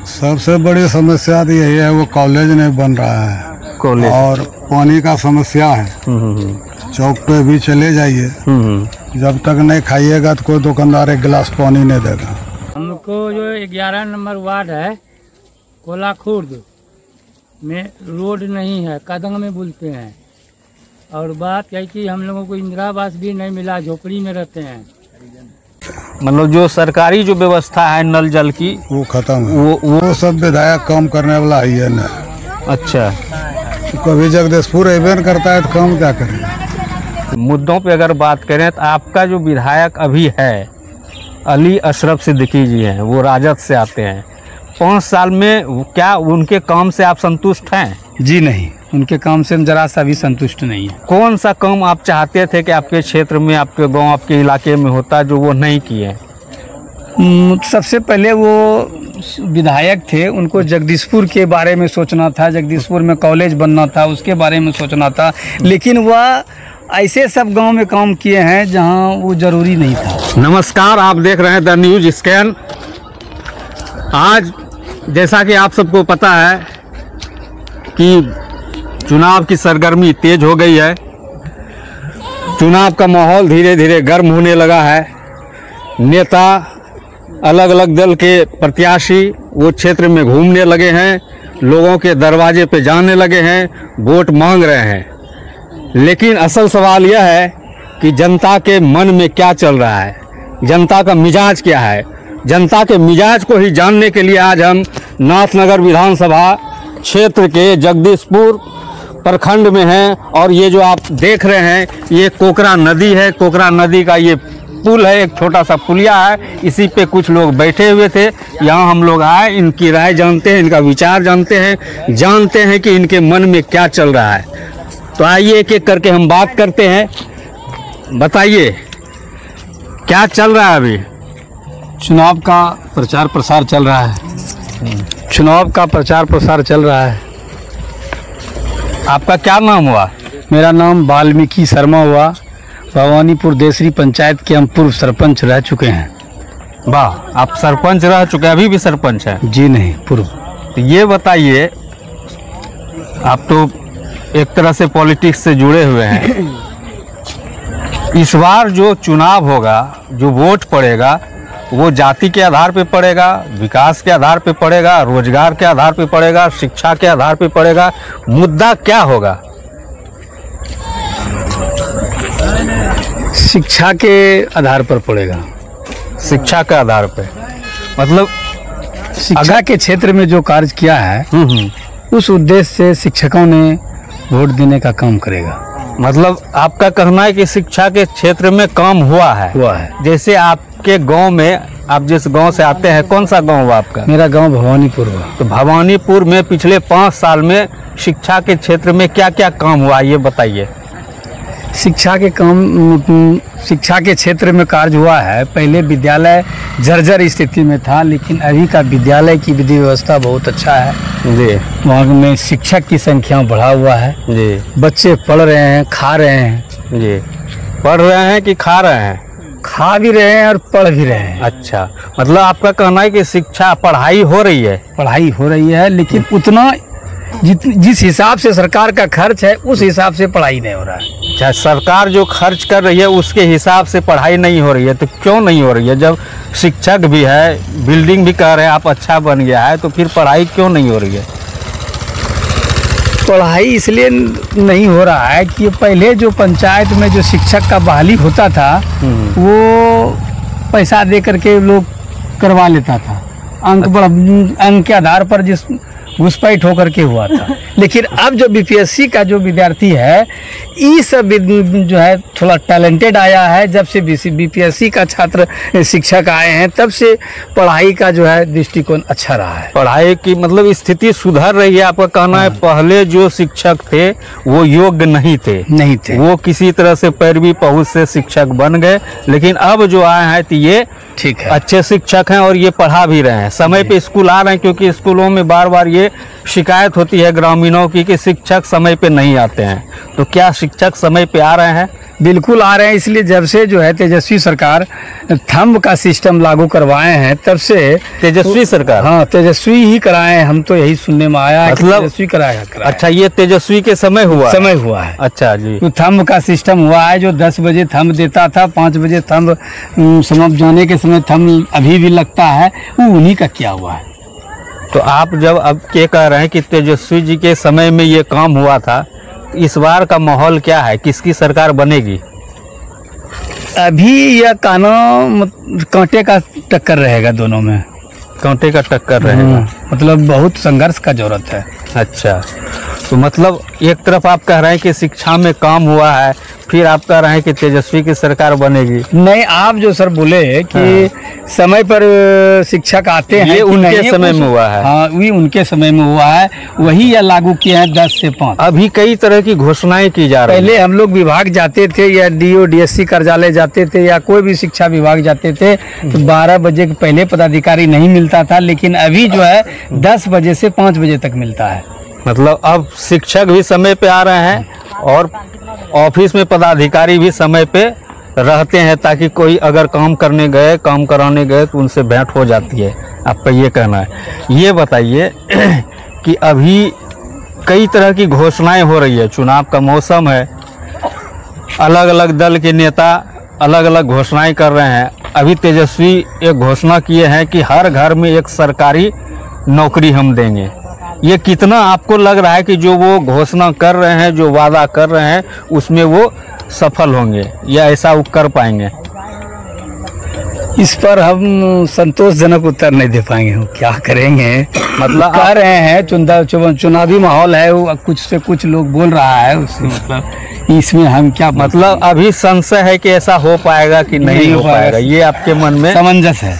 सबसे बड़ी समस्या तो यही है, वो कॉलेज नहीं बन रहा है कॉलेज और पानी का समस्या है। चौक पे भी चले जाइए, जब तक नहीं खाइएगा तो कोई दुकानदार एक गिलास पानी नहीं देगा। हमको जो 11 नंबर वार्ड है कोलाखुर्द में रोड नहीं है, कदम में बोलते हैं। और बात है कि हम लोगों को इंदिरा आवास भी नहीं मिला, झोपड़ी में रहते हैं। मतलब जो सरकारी जो व्यवस्था है नल जल की वो खत्म है। वो सब विधायक काम करने वाला ही है ना। अच्छा, कभी जगदीशपुर एवेन करता है तो काम क्या करें। मुद्दों पे अगर बात करें तो आपका जो विधायक अभी है अली अशरफ सिद्दीकी जी हैं, वो राजद से आते हैं। 5 साल में क्या उनके काम से आप संतुष्ट हैं? जी नहीं, उनके काम से हम जरा सा भी संतुष्ट नहीं है। कौन सा काम आप चाहते थे कि आपके क्षेत्र में, आपके गांव, आपके इलाके में होता जो वो नहीं किए? सबसे पहले वो विधायक थे, उनको जगदीशपुर के बारे में सोचना था, जगदीशपुर में कॉलेज बनना था, उसके बारे में सोचना था। लेकिन वह ऐसे सब गांव में काम किए हैं जहां वो जरूरी नहीं था। नमस्कार, आप देख रहे हैं द न्यूज स्कैन। आज जैसा कि आप सबको पता है कि चुनाव की सरगर्मी तेज हो गई है। चुनाव का माहौल धीरे धीरे गर्म होने लगा है। नेता, अलग अलग दल के प्रत्याशी वो क्षेत्र में घूमने लगे हैं, लोगों के दरवाजे पे जाने लगे हैं, वोट मांग रहे हैं। लेकिन असल सवाल यह है कि जनता के मन में क्या चल रहा है, जनता का मिजाज क्या है। जनता के मिजाज को ही जानने के लिए आज हम नाथनगर विधानसभा क्षेत्र के जगदीशपुर प्रखंड में हैं। और ये जो आप देख रहे हैं ये कोकरा नदी है। कोकरा नदी का ये पुल है, एक छोटा सा पुलिया है, इसी पे कुछ लोग बैठे हुए थे। यहाँ हम लोग आए, इनकी राय जानते हैं, इनका विचार जानते हैं कि इनके मन में क्या चल रहा है। तो आइए एक एक करके हम बात करते हैं। बताइए क्या चल रहा है अभी? चुनाव का प्रचार प्रसार चल रहा है। चुनाव का प्रचार प्रसार चल रहा है। आपका क्या नाम हुआ? मेरा नाम वाल्मीकि शर्मा हुआ। भवानीपुर देसरी पंचायत के हम पूर्व सरपंच रह चुके हैं। वाह, आप सरपंच रह चुके हैं, अभी भी सरपंच हैं? जी नहीं, पूर्व। तो ये बताइए, आप तो एक तरह से पॉलिटिक्स से जुड़े हुए हैं। इस बार जो चुनाव होगा, जो वोट पड़ेगा, वो जाति के आधार पे पड़ेगा, विकास के आधार पे पड़ेगा, रोजगार के आधार पे पड़ेगा, शिक्षा के आधार पे पड़ेगा? मुद्दा क्या होगा? शिक्षा के आधार पर पड़ेगा। शिक्षा के आधार पे मतलब शिक्षा के क्षेत्र में जो कार्य किया है उस उद्देश्य से शिक्षकों ने वोट देने का काम करेगा। मतलब आपका कहना है कि शिक्षा के क्षेत्र में काम हुआ है। जैसे आपके गांव में, आप जिस गांव से आते हैं, कौन सा गांव हुआ आपका? मेरा गांव भवानीपुर हुआ। तो भवानीपुर में पिछले 5 साल में शिक्षा के क्षेत्र में क्या क्या काम हुआ, ये बताइए। शिक्षा के क्षेत्र में कार्य हुआ है। पहले विद्यालय जर्जर स्थिति में था, लेकिन अभी का विद्यालय की विधि व्यवस्था बहुत अच्छा है जी। वहाँ में शिक्षक की संख्या बढ़ा हुआ है जी। बच्चे पढ़ रहे हैं, खा रहे हैं जी। पढ़ रहे हैं कि खा रहे हैं? खा भी रहे हैं और पढ़ भी रहे हैं। अच्छा, मतलब आपका कहना है कि शिक्षा, पढ़ाई हो रही है? पढ़ाई हो रही है, लेकिन उतना जिस हिसाब से सरकार का खर्च है उस हिसाब से पढ़ाई नहीं हो रहा है। अच्छा, सरकार जो खर्च कर रही है उसके हिसाब से पढ़ाई नहीं हो रही है, तो क्यों नहीं हो रही है? जब शिक्षक भी है, बिल्डिंग भी कह रहे हैं आप अच्छा बन गया है, तो फिर पढ़ाई क्यों नहीं हो रही है? पढ़ाई इसलिए नहीं हो रहा है कि पहले जो पंचायत में जो शिक्षक का बहाली होता था वो पैसा दे करके लोग करवा लेता था। अंक के आधार पर जिस घुसपैठ होकर के हुआ था। लेकिन अब जो बीपीएससी का जो विद्यार्थी है, ये सब जो है थोड़ा टैलेंटेड आया है। जब से बीपीएससी का छात्र शिक्षक आए हैं तब से पढ़ाई का जो है दृष्टिकोण अच्छा रहा है। पढ़ाई की मतलब स्थिति सुधर रही है, आपका कहना है? पहले जो शिक्षक थे वो योग्य नहीं थे, वो किसी तरह से पैरवी पहुंच से शिक्षक बन गए। लेकिन अब जो आए हैं तो ये ठीक है, अच्छे शिक्षक हैं और ये पढ़ा भी रहे हैं, समय पे स्कूल आ रहे हैं। क्योंकि स्कूलों में बार बार ये शिकायत होती है ग्रामीणों की कि शिक्षक समय पे नहीं आते हैं। तो क्या शिक्षक समय पे आ रहे हैं? बिल्कुल आ रहे हैं। इसलिए जब से जो है तेजस्वी सरकार थंब का सिस्टम लागू करवाए हैं तब से तेजस्वी सरकार? हाँ, तेजस्वी ही कराए हैं। हम तो यही सुनने में आया है कि मतलब तेजस्वी कराया। अच्छा, ये तेजस्वी के समय हुआ है। अच्छा जी। तो थंब का सिस्टम हुआ है, जो 10 बजे थंब देता था, 5 बजे थंब समाप्त जाने के समय थंब अभी भी लगता है, वो उन्हीं का क्या हुआ है। तो आप जब अब ये कह रहे हैं कि तेजस्वी जी के समय में ये काम हुआ था, तो इस बार का माहौल क्या है, किसकी सरकार बनेगी? अभी यह कांटे का टक्कर रहेगा, दोनों में कांटे का टक्कर रहेगा। मतलब बहुत संघर्ष का जरूरत है। अच्छा, तो मतलब एक तरफ आप कह रहे हैं कि शिक्षा में काम हुआ है, फिर आप कह रहे हैं कि तेजस्वी की सरकार बनेगी। नहीं, आप जो सर बोले कि समय पर शिक्षक आते हैं, ये उनके समय में हुआ है। हाँ, वही उनके समय में हुआ है, वही यह लागू किए हैं 10 से 5। अभी कई तरह की घोषणाएं की जा रही हैं। पहले हम लोग विभाग जाते थे या डीओ डीएससी कार्यालय जाते थे या कोई भी शिक्षा विभाग जाते थे तो 12 बजे के पहले पदाधिकारी नहीं मिलता था, लेकिन अभी जो है 10 बजे से 5 बजे तक मिलता है। मतलब अब शिक्षक भी समय पे आ रहे हैं और ऑफिस में पदाधिकारी भी समय पे रहते हैं, ताकि कोई अगर काम करने गए, काम कराने गए तो उनसे भेंट हो जाती है। आपका ये कहना है। ये बताइए कि अभी कई तरह की घोषणाएं हो रही है, चुनाव का मौसम है, अलग अलग दल के नेता अलग अलग घोषणाएं कर रहे हैं। अभी तेजस्वी एक घोषणा किए हैं कि हर घर में एक सरकारी नौकरी हम देंगे। ये कितना आपको लग रहा है कि जो वो घोषणा कर रहे हैं, जो वादा कर रहे हैं, उसमें वो सफल होंगे या ऐसा वो कर पाएंगे? इस पर हम संतोषजनक उत्तर नहीं दे पाएंगे। हम क्या करेंगे, मतलब कह रहे हैं चुनावी माहौल है, वो कुछ से कुछ लोग बोल रहा है, उससे मतलब इसमें हम क्या, मतलब अभी संशय है कि ऐसा हो पाएगा कि नहीं हो पाएगा, ये आपके मन में समंजस है,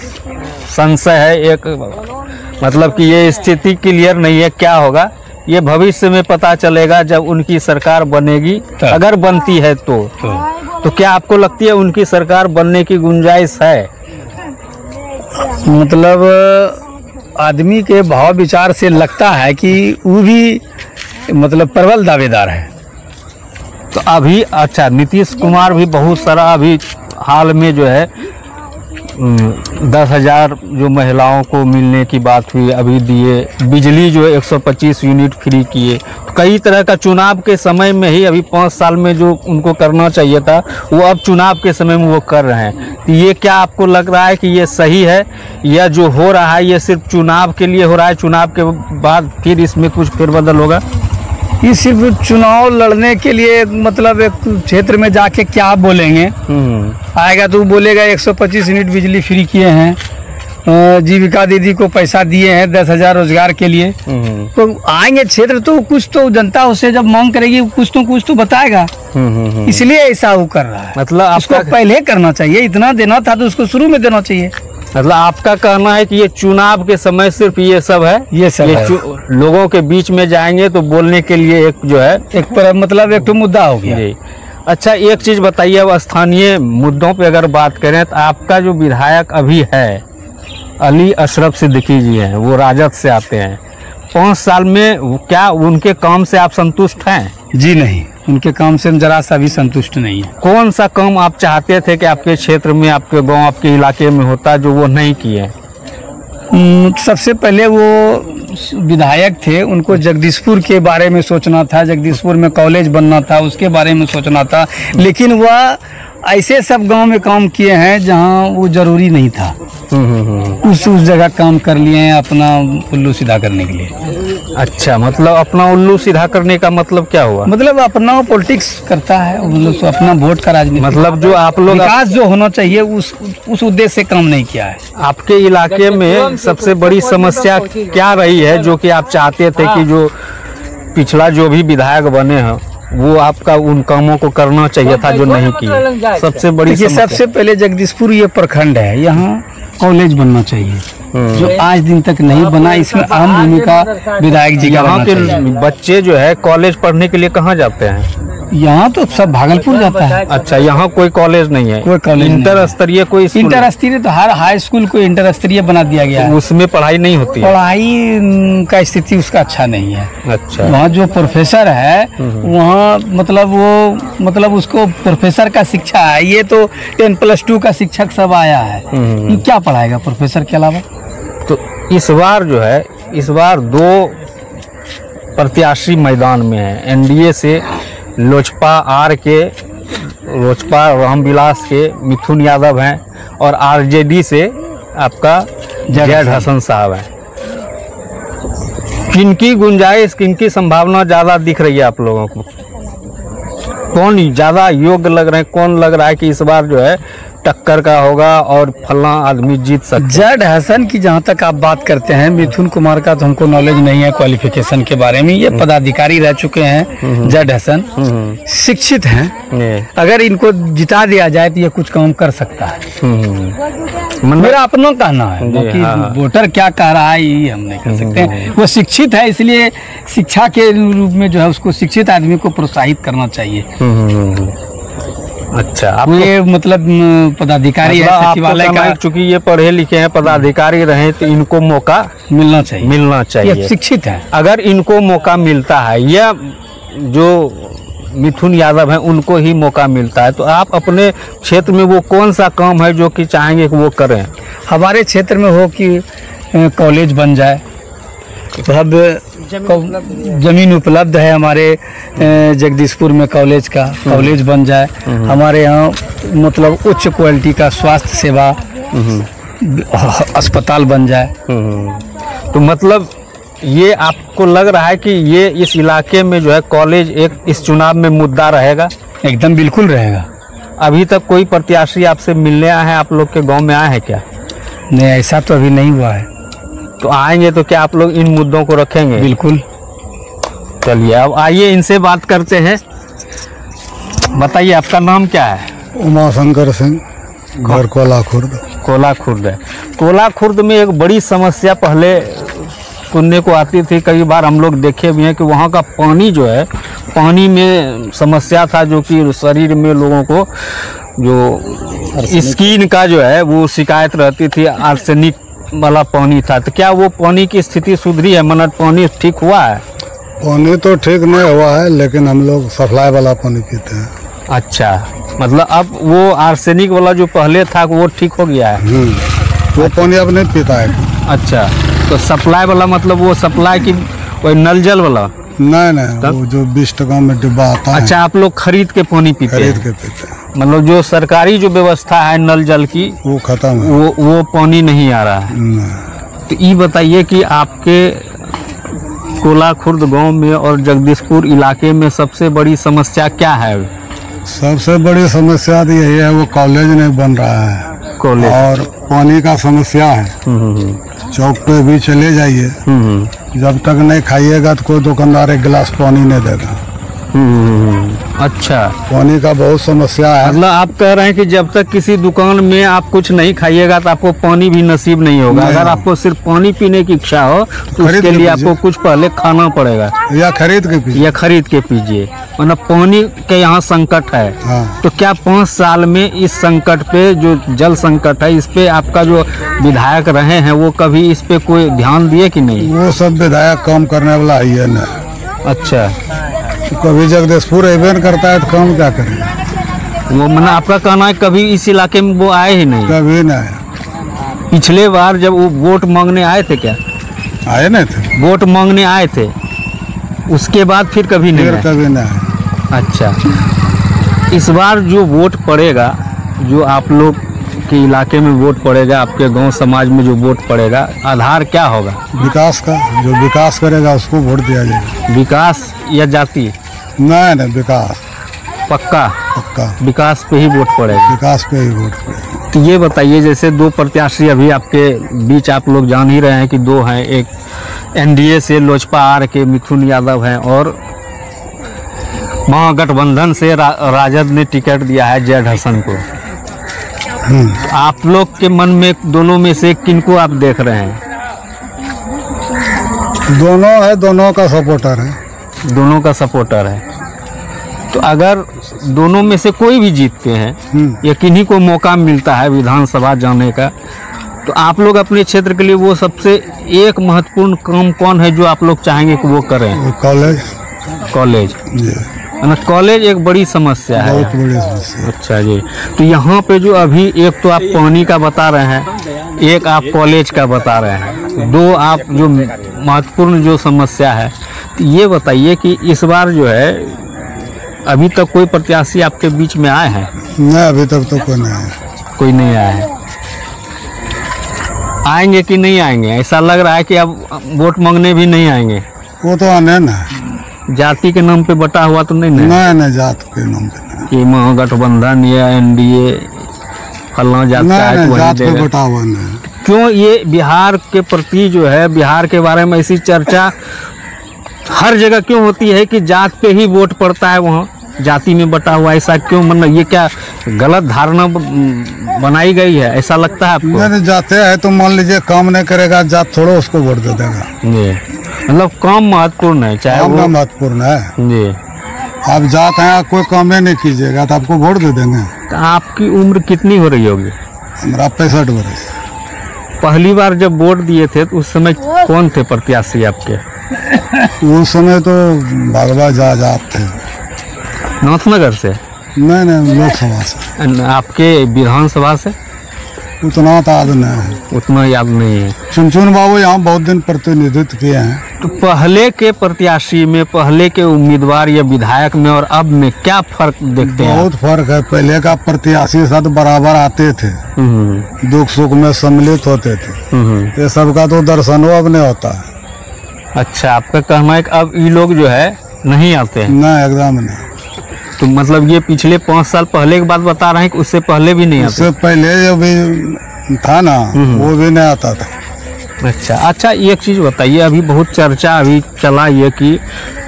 संशय है एक, मतलब कि ये स्थिति क्लियर नहीं है। क्या होगा ये भविष्य में पता चलेगा जब उनकी सरकार बनेगी, अगर बनती है तो क्या आपको लगती है उनकी सरकार बनने की गुंजाइश है? मतलब आदमी के भाव विचार से लगता है कि वो भी मतलब प्रबल दावेदार है। तो अभी अच्छा, नीतीश कुमार भी बहुत सारा अभी हाल में जो है 10,000 जो महिलाओं को मिलने की बात हुई, अभी दिए, बिजली जो है 125 यूनिट फ्री किए। कई तरह का चुनाव के समय में ही, अभी 5 साल में जो उनको करना चाहिए था वो अब चुनाव के समय में वो कर रहे हैं। तो ये क्या आपको लग रहा है कि ये सही है, या जो हो रहा है ये सिर्फ चुनाव के लिए हो रहा है, चुनाव के बाद फिर इसमें कुछ फेरबदल होगा? ये सिर्फ चुनाव लड़ने के लिए, मतलब एक क्षेत्र में जाके क्या बोलेंगे, आएगा तो बोलेगा 125 यूनिट बिजली फ्री किए हैं, जीविका दीदी को पैसा दिए हैं 10,000 रोजगार के लिए। तो आएंगे क्षेत्र तो कुछ तो जनता उससे जब मांग करेगी कुछ तो बताएगा, इसलिए ऐसा वो कर रहा है। मतलब उसको पहले करना चाहिए, इतना देना था तो उसको शुरू में देना चाहिए। मतलब आपका कहना है कि ये चुनाव के समय सिर्फ ये सब है, ये सब है। लोगों के बीच में जाएंगे तो बोलने के लिए एक जो है एक मतलब एक तो मुद्दा हो गया। अच्छा, एक चीज बताइए, अब स्थानीय मुद्दों पे अगर बात करें तो आपका जो विधायक अभी है अली अशरफ सिद्दीकी जी हैं, वो राजद से आते हैं। 5 साल में क्या उनके काम से आप संतुष्ट हैं? जी नहीं, उनके काम से हम जरा सा भी संतुष्ट नहीं है। कौन सा काम आप चाहते थे कि आपके क्षेत्र में, आपके गांव, आपके इलाके में होता जो वो नहीं किए? सबसे पहले वो विधायक थे, उनको जगदीशपुर के बारे में सोचना था, जगदीशपुर में कॉलेज बनना था, उसके बारे में सोचना था, लेकिन वह ऐसे सब गांव में काम किए हैं जहां वो जरूरी नहीं था। उस जगह काम कर लिए हैं अपना उल्लू सीधा करने के लिए। अच्छा, मतलब अपना उल्लू सीधा करने का मतलब क्या हुआ? मतलब अपना पॉलिटिक्स करता है, मतलब अपना वोट का राजनीति, मतलब जो आप लोग विकास जो होना चाहिए उस उद्देश्य से काम नहीं किया है। आपके इलाके में सबसे बड़ी समस्या क्या रही है जो कि आप चाहते थे कि जो पिछला जो भी विधायक बने हैं वो आपका उन कामों को करना चाहिए था जो नहीं किया? सबसे बड़ी सबसे पहले जगदीशपुर ये प्रखंड है, यहाँ कॉलेज बनना चाहिए जो आज दिन तक नहीं बना। इसमें अहम भूमिका विधायक जी का। यहाँ के बच्चे जो है कॉलेज पढ़ने के लिए कहाँ जाते हैं? यहाँ तो सब भागलपुर जाता है। अच्छा, यहाँ कोई कॉलेज नहीं है? कोई कॉलेज नहीं इंटर स्तरीय कोई स्कूल है? इंटर स्तरीय तो हर हाई स्कूल को इंटर स्तरीय बना दिया गया है। उसमें पढ़ाई नहीं होती है? पढ़ाई का स्थिति उसका अच्छा नहीं है। अच्छा। वहाँ जो प्रोफेसर है वहाँ मतलब उसको प्रोफेसर का शिक्षा है। ये तो 10+2 का शिक्षक सब आया है, ये क्या पढ़ाएगा प्रोफेसर के अलावा? तो इस बार जो है, इस बार 2 प्रत्याशी मैदान में है। एनडीए से लोजपा रामविलास के मिथुन यादव हैं और आरजेडी से आपका जैड हसन साहब हैं। किनकी गुंजाइश, किनकी संभावना ज़्यादा दिख रही है आप लोगों को? कौन ज़्यादा योग्य लग रहे हैं? कौन लग रहा है कि इस बार जो है टक्कर का होगा और फला आदमी जीत सकता है? जैड हसन की जहाँ तक आप बात करते हैं, मिथुन कुमार का तो हमको नॉलेज नहीं है क्वालिफिकेशन के बारे में। ये पदाधिकारी रह चुके हैं। जैड हसन शिक्षित हैं। अगर इनको जिता दिया जाए तो ये कुछ काम कर सकता है। मेरा अपना कहना है, बाकी वोटर क्या कह रहा है ये हम नहीं कर सकते हैं। वो शिक्षित है, इसलिए शिक्षा के रूप में जो है उसको शिक्षित आदमी को प्रोत्साहित करना चाहिए। अच्छा, आप ये मतलब पदाधिकारी है सचिवालय का, चूंकि ये पढ़े लिखे हैं, पदाधिकारी रहे तो इनको मौका मिलना चाहिए। ये शिक्षित है। अगर इनको मौका मिलता है या जो मिथुन यादव हैं उनको ही मौका मिलता है, तो आप अपने क्षेत्र में वो कौन सा काम है जो कि चाहेंगे कि वो करें? हमारे क्षेत्र में हो कि कॉलेज बन जाए, जमीन उपलब्ध है हमारे जगदीशपुर में कॉलेज बन जाए। हमारे यहाँ मतलब उच्च क्वालिटी का स्वास्थ्य सेवा अस्पताल बन जाए। तो मतलब ये आपको लग रहा है कि ये इस इलाके में जो है कॉलेज एक इस चुनाव में मुद्दा रहेगा? एकदम बिल्कुल रहेगा। अभी तक कोई प्रत्याशी आपसे मिलने आए हैं? आप लोग के गांव में आए हैं क्या? नहीं, ऐसा तो अभी नहीं हुआ है। तो आएंगे तो क्या आप लोग इन मुद्दों को रखेंगे? बिल्कुल। चलिए अब आइए इनसे बात करते हैं। बताइए आपका नाम क्या है? उमाशंकर सिंह, घर कोलाखुर्द। कोलाखुर्द है। कोलाखुर्द में एक बड़ी समस्या पहले सुनने को आती थी, कई बार हम लोग देखे भी हैं कि वहाँ का पानी जो है, पानी में समस्या था, जो कि शरीर में लोगों को जो स्किन का जो है वो शिकायत रहती थी, आर्सेनिक वाला पानी था। तो क्या वो पानी की स्थिति सुधरी है? मतलब पानी ठीक हुआ है? पानी तो ठीक नहीं हुआ है, लेकिन हम लोग सप्लाई वाला पानी पीते हैं। अच्छा, मतलब अब वो आर्सेनिक वाला जो पहले था वो ठीक हो गया है? वो पानी अब नहीं पीता है। अच्छा, तो सप्लाई वाला मतलब वो सप्लाई की वही नल जल वाला? नहीं, वो जो 20 टका में डिब्बा आता है। अच्छा, आप लोग खरीद के पानी पीते हैं? खरीद के पीते हैं। मतलब जो सरकारी जो व्यवस्था है नल जल की वो खत्म है, वो पानी नहीं आ रहा है। तो ये बताइए कि आपके कोलाखुर्द गांव में और जगदीशपुर इलाके में सबसे बड़ी समस्या क्या है? सबसे बड़ी समस्या तो यही है, वो कॉलेज नहीं बन रहा है। कॉलेज और पानी का समस्या है। चौक पे भी चले जाइए, जब तक नहीं खाइएगा तो कोई दुकानदार एक गिलास पानी नहीं देगा। अच्छा, पानी का बहुत समस्या है। मतलब आप कह रहे हैं कि जब तक किसी दुकान में आप कुछ नहीं खाइएगा तो आपको पानी भी नसीब नहीं होगा। अगर आपको सिर्फ पानी पीने की इच्छा हो तो उसके लिए आपको कुछ पहले खाना पड़ेगा या खरीद के पीजिए। मतलब पानी के यहाँ संकट है। हाँ। तो क्या 5 साल में इस संकट पे, जो जल संकट है, इस पे आपका जो विधायक रहे हैं वो कभी इस पे कोई ध्यान दिए कि नहीं? वो सब विधायक काम करने वाला ही है ना। अच्छा, कभी जगदीशपुर एवेंट करता है तो काम क्या करेगा? वो मतलब आपका कहना है कभी इस इलाके में वो आए ही नहीं? कभी नहीं। पिछले बार जब वो वोट मांगने आए थे, क्या आए नहीं थे? वोट मांगने आए थे, उसके बाद फिर कभी नहीं आए? कभी नहीं। अच्छा, इस बार जो वोट पड़ेगा, जो आप लोग के इलाके में वोट पड़ेगा, आपके गांव समाज में जो वोट पड़ेगा, आधार क्या होगा? विकास का। जो विकास करेगा उसको वोट दिया जाएगा। विकास या जाति? नहीं, विकास। पक्का विकास पे ही वोट पड़ेगा? विकास पे ही वोट पड़ेगा। तो ये बताइए, जैसे 2 प्रत्याशी अभी आपके बीच आप लोग जान ही रहे हैं कि 2 हैं, एक एनडीए से लोजपा आर के मिथुन यादव हैं और महागठबंधन से राजद ने टिकट दिया है जैड हसन को। आप लोग के मन में दोनों में से किनको आप देख रहे हैं? दोनों है, दोनों का सपोर्टर है। दोनों का सपोर्टर है। तो अगर दोनों में से कोई भी जीतते हैं या किन्हीं को मौका मिलता है विधानसभा जाने का, तो आप लोग अपने क्षेत्र के लिए वो सबसे एक महत्वपूर्ण काम कौन है जो आप लोग चाहेंगे कि वो करें? कॉलेज। कॉलेज, कॉलेज एक बड़ी समस्या है। बहुत बड़ी समस्या। अच्छा जी। तो यहाँ पे जो अभी एक तो आप पानी का बता रहे हैं, एक आप कॉलेज का बता रहे हैं, दो आप जो महत्वपूर्ण जो समस्या है, तो ये बताइए कि इस बार जो है अभी तक कोई प्रत्याशी आपके बीच में आए हैं? नहीं, अभी तक तो कोई नहीं है। कोई नहीं आया है। आएंगे कि नहीं आएंगे? ऐसा लग रहा है कि अब वोट मांगने भी नहीं आएंगे। वो तो आने ना, जाति के नाम पे बटा हुआ तो नहीं ना? नहीं, जात के नाम पे नहीं। कि महागठबंधन या एनडीए फलना जात का है तो वही जात पे देगा। बटा हुआ नहीं। क्यों ये बिहार के प्रति जो है, बिहार के बारे में ऐसी चर्चा हर जगह क्यों होती है कि जात पे ही वोट पड़ता है, वहाँ जाति में बटा हुआ? ऐसा क्यों? मतलब ये क्या गलत धारणा बनाई गई है, ऐसा लगता है आपको? नहीं, जाते हैं तो मान लीजिए काम नहीं करेगा जात, थोड़ा उसको वोट दे देगा। जी, मतलब काम महत्वपूर्ण है, चाहे काम वो महत्वपूर्ण है। जी। आप जात हैं, कोई काम नहीं कीजिएगा तो आपको वोट दे देंगे। तो आपकी उम्र कितनी हो रही होगी? हमारा 65 वर्ष। पहली बार जब वोट दिए थे तो उस समय कौन थे प्रत्याशी आपके? उस समय तो भगवा जा थे। नाथनगर से? नहीं, लोकसभा से। आपके विधानसभा से? उतना तो याद नहीं है। उतना याद नहीं है। चुनचुन बाबू यहाँ बहुत दिन प्रतिनिधित्व किए हैं। तो पहले के प्रत्याशी में, पहले के उम्मीदवार या विधायक में और अब में क्या फर्क देखते हैं? बहुत फर्क है। पहले का प्रत्याशी सब बराबर आते थे, दुख सुख में सम्मिलित होते थे। ये सबका तो दर्शन अब नहीं होता है। अच्छा, आपका कहना है कि अब ये लोग जो है नहीं आते हैं? नहीं, एकदम नहीं। तो मतलब ये पिछले 5 साल पहले की बात बता रहे हैं कि उससे पहले भी नहीं आते? उससे पहले जो भी था ना, वो भी नहीं आता था। अच्छा, एक चीज़ बताइए, अभी बहुत चर्चा अभी चला ये कि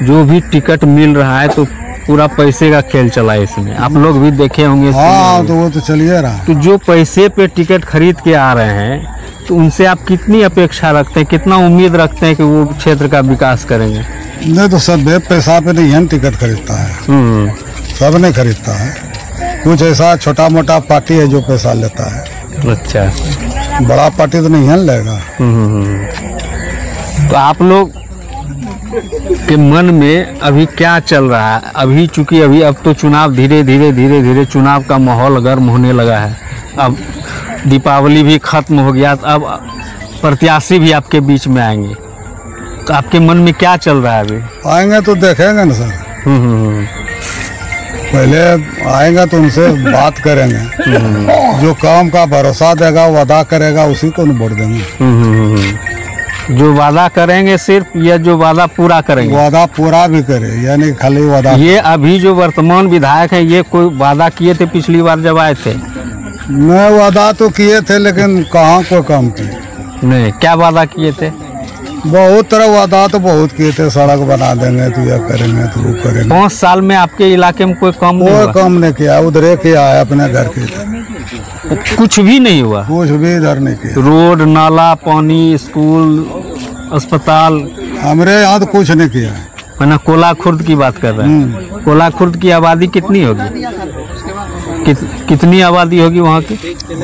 जो भी टिकट मिल रहा है तो पूरा पैसे का खेल चला है इसमें, आप लोग भी देखे होंगे। हाँ, तो वो तो चलिए रहा। तो जो पैसे पे टिकट खरीद के आ रहे हैं, तो उनसे आप कितनी अपेक्षा रखते हैं, कितना उम्मीद रखते हैं कि वो क्षेत्र का विकास करेंगे? नहीं, तो सब पैसा पे नहीं है टिकट खरीदता है। सब नहीं खरीदता है। कुछ ऐसा छोटा मोटा पार्टी है जो पैसा लेता है। अच्छा, बड़ा पार्टी तो नहीं है लेगा। तो आप लोग के मन में अभी क्या चल रहा है? अभी चूंकि अभी अब तो चुनाव धीरे धीरे चुनाव का माहौल गर्म होने लगा है। अब दीपावली भी खत्म हो गया, तो अब प्रत्याशी भी आपके बीच में आएंगे, तो आपके मन में क्या चल रहा है अभी? आएंगे तो देखेंगे ना सर। पहले आएंगे तो उनसे बात करेंगे। जो काम का भरोसा देगा, वादा करेगा, उसी को वोट देंगे। जो वादा करेंगे सिर्फ, या जो वादा पूरा करेंगे? वादा पूरा भी करे, यानी खाली वादा। ये अभी जो वर्तमान विधायक है, ये कोई वादा किए थे पिछली बार जब आए थे? नहीं, वादा तो किए थे लेकिन कहाँ कोई काम किए नहीं। क्या वादा किए थे? बहुत तरह वादा तो बहुत किए थे। सड़क बना देंगे तो यह करेंगे तो वो करेंगे। 5 साल में आपके इलाके में कोई काम नहीं हुआ? कोई काम नहीं किया, उधरे किया है अपने घर के। कुछ भी नहीं हुआ? कुछ भी इधर नहीं किया। रोड, नाला, पानी, स्कूल, अस्पताल? हमारे यहाँ तो कुछ नहीं किया है। मैंने कोला खुर्द की बात कर रहे हैं। कोला खुर्द की आबादी कितनी होगी? कितनी आबादी होगी वहाँ की?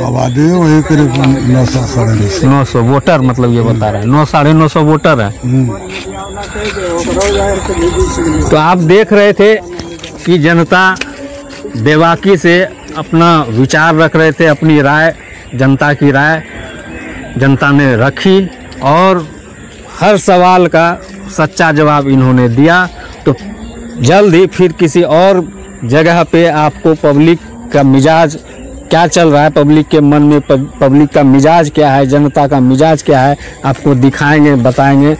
आबादी वही करीब 900 साढ़े 900 वोटर, मतलब ये बता रहे हैं 900 साढ़े 900 वोटर है। तो आप देख रहे थे कि जनता बेबाकी से अपना विचार रख रहे थे, अपनी राय, जनता की राय जनता ने रखी और हर सवाल का सच्चा जवाब इन्होंने दिया। तो जल्द ही फिर किसी और जगह पे आपको पब्लिक का मिजाज क्या चल रहा है, पब्लिक के मन में पब्लिक का मिजाज क्या है, जनता का मिजाज क्या है, आपको दिखाएंगे, बताएंगे।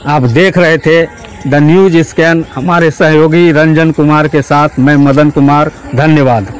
आप देख रहे थे द न्यूज स्कैन, हमारे सहयोगी रंजन कुमार के साथ मैं मदन कुमार। धन्यवाद।